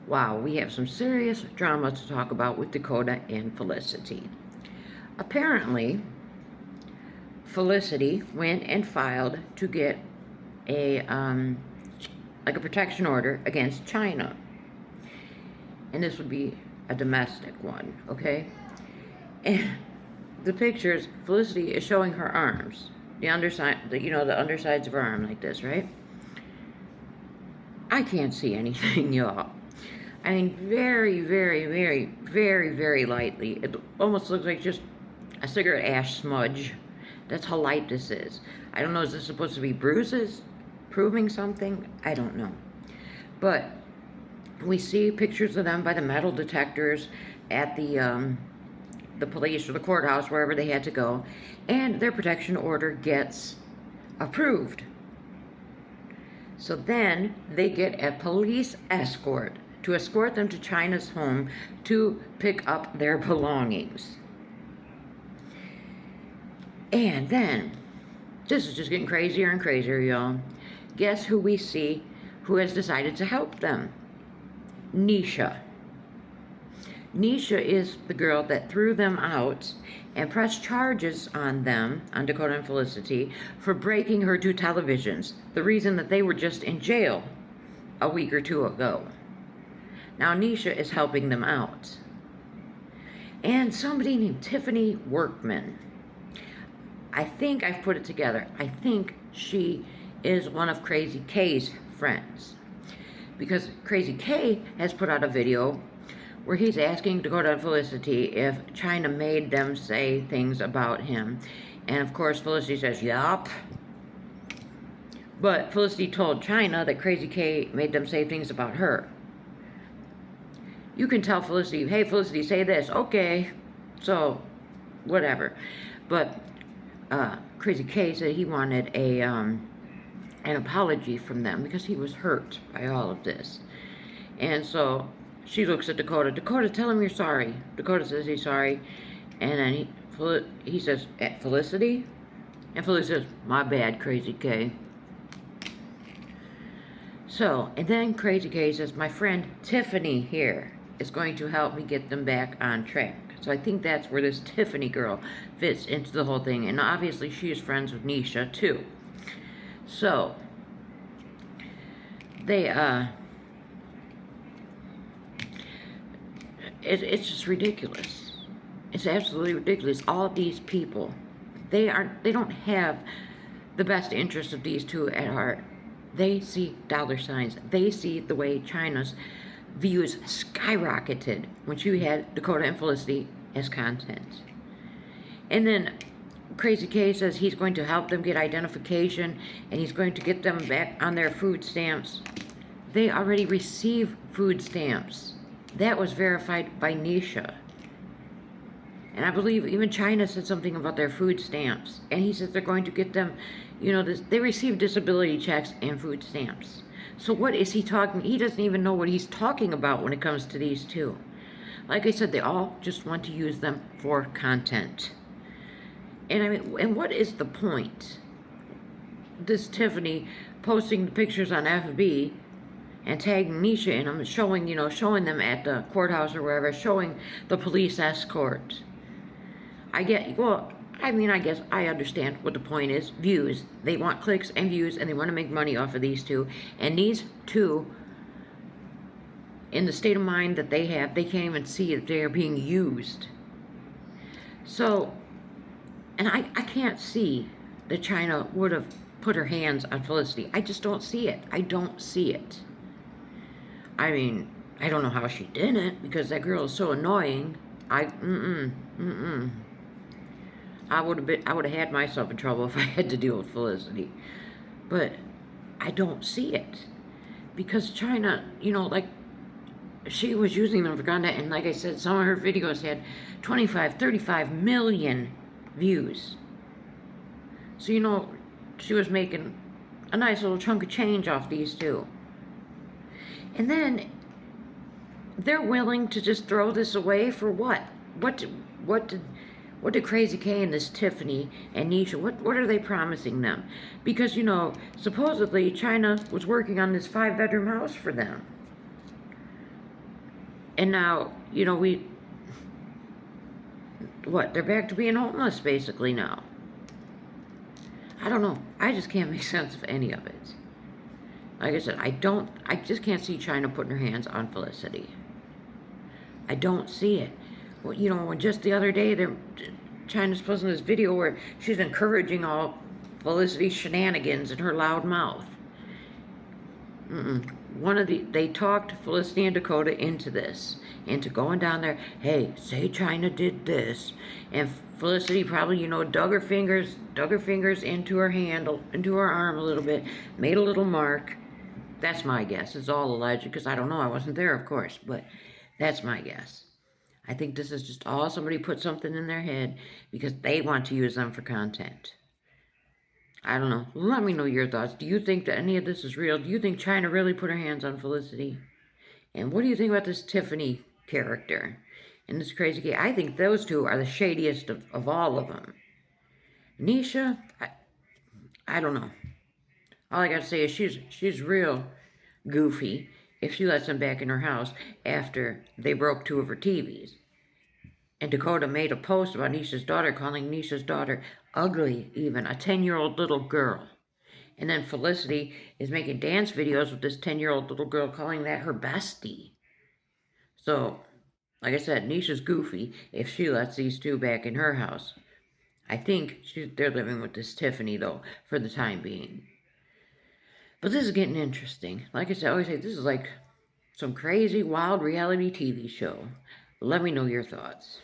Wow, we have some serious drama to talk about with Dakota and Felicity. Apparently, Felicity went and filed to get a like a protection order against Chynna, and this would be a domestic one, okay? And the pictures, Felicity is showing her arms, the underside, the undersides of her arm like this, right? I can't see anything, y'all. I mean, very, very, very, very, very lightly. It almost looks like just a cigarette ash smudge. That's how light this is. I don't know, is this supposed to be bruises? Proving something? I don't know. But we see pictures of them by the metal detectors at the police or the courthouse, wherever they had to go, and their protection order gets approved. So then they get a police escort to escort them to Chynna's home to pick up their belongings. And then, this is just getting crazier and crazier, y'all. Guess who we see who has decided to help them? Nisha. Nisha is the girl that threw them out and pressed charges on them, on Dakota and Felicity, for breaking her two televisions. The reason that they were just in jail a week or two ago. Now Nisha is helping them out. And somebody named Tiffany Workman. I think I've put it together. I think she is one of Crazy K's friends. Because Crazy K has put out a video where he's asking Dakota and Felicity if Chynna made them say things about him. And of course Felicity says, yup. But Felicity told Chynna that Crazy K made them say things about her. You can tell Felicity, hey Felicity, say this. Okay, so whatever. But Crazy K said he wanted an apology from them because he was hurt by all of this. And so she looks at Dakota. Dakota, tell him you're sorry. Dakota says he's sorry. And then he says, Felicity? And Felicity says, my bad, Crazy K. So, and then Crazy K says, my friend Tiffany here is going to help me get them back on track. So I think that's where this Tiffany girl fits into the whole thing. And obviously she is friends with Nisha too. So, they, it's just ridiculous. It's absolutely ridiculous. All these people, they don't have the best interest of these two at heart. They see dollar signs. They see the way Chynna's views skyrocketed when she had Dakota and Felicity as content. And then Crazy K says he's going to help them get identification and he's going to get them back on their food stamps. They already receive food stamps. That was verified by Nisha. And I believe even Chynna said something about their food stamps. And he says they're going to get them, they receive disability checks and food stamps. So what is he talking? He doesn't even know what he's talking about when it comes to these two. Like I said, they all just want to use them for content. And I mean, and what is the point? This Tiffany posting the pictures on FB and tagging Nisha in them, showing them at the courthouse or wherever, showing the police escort. I guess I understand what the point is. Views. They want clicks and views, and they want to make money off of these two. And these two, in the state of mind that they have, they can't even see that they are being used. So, and I can't see that Chynna would have put her hands on Felicity. I just don't see it. I don't see it. I mean, I don't know how she didn't, because that girl is so annoying. I would have had myself in trouble if I had to deal with Felicity. But I don't see it. Because Chynna, like, she was using them for content, and like I said, some of her videos had 25, 35 million views. So, she was making a nice little chunk of change off these two. And then they're willing to just throw this away for what? What did Crazy K and this Tiffany and Nisha, what are they promising them? Because, supposedly Chynna was working on this 5-bedroom house for them. And now, they're back to being homeless basically now. I don't know. I just can't make sense of any of it. Like I said, I just can't see Chynna putting her hands on Felicity. I don't see it. Well, just the other day, Chynna's posting this video where she's encouraging all Felicity's shenanigans in her loud mouth. They talked Felicity and Dakota into this, into going down there. Hey, say Chynna did this, and Felicity probably, dug her fingers into her handle, into her arm a little bit, made a little mark. That's my guess. It's all alleged because I don't know. I wasn't there, of course, but that's my guess. I think this is just all somebody put something in their head because they want to use them for content. I don't know. Let me know your thoughts. Do you think that any of this is real? Do you think Chynna really put her hands on Felicity? And what do you think about this Tiffany character and this crazy kid? I think those two are the shadiest of all of them. Nisha, I don't know. All I gotta say is she's real goofy if she lets them back in her house after they broke 2 of her TVs. And Dakota made a post about Nisha's daughter, calling Nisha's daughter ugly, even, a 10-year-old little girl. And then Felicity is making dance videos with this 10-year-old little girl, calling that her bestie. So, like I said, Nisha's goofy if she lets these 2 back in her house. I think they're living with this Tiffany, though, for the time being. But this is getting interesting. Like I said, I always say, this is like some crazy, wild reality TV show. Let me know your thoughts.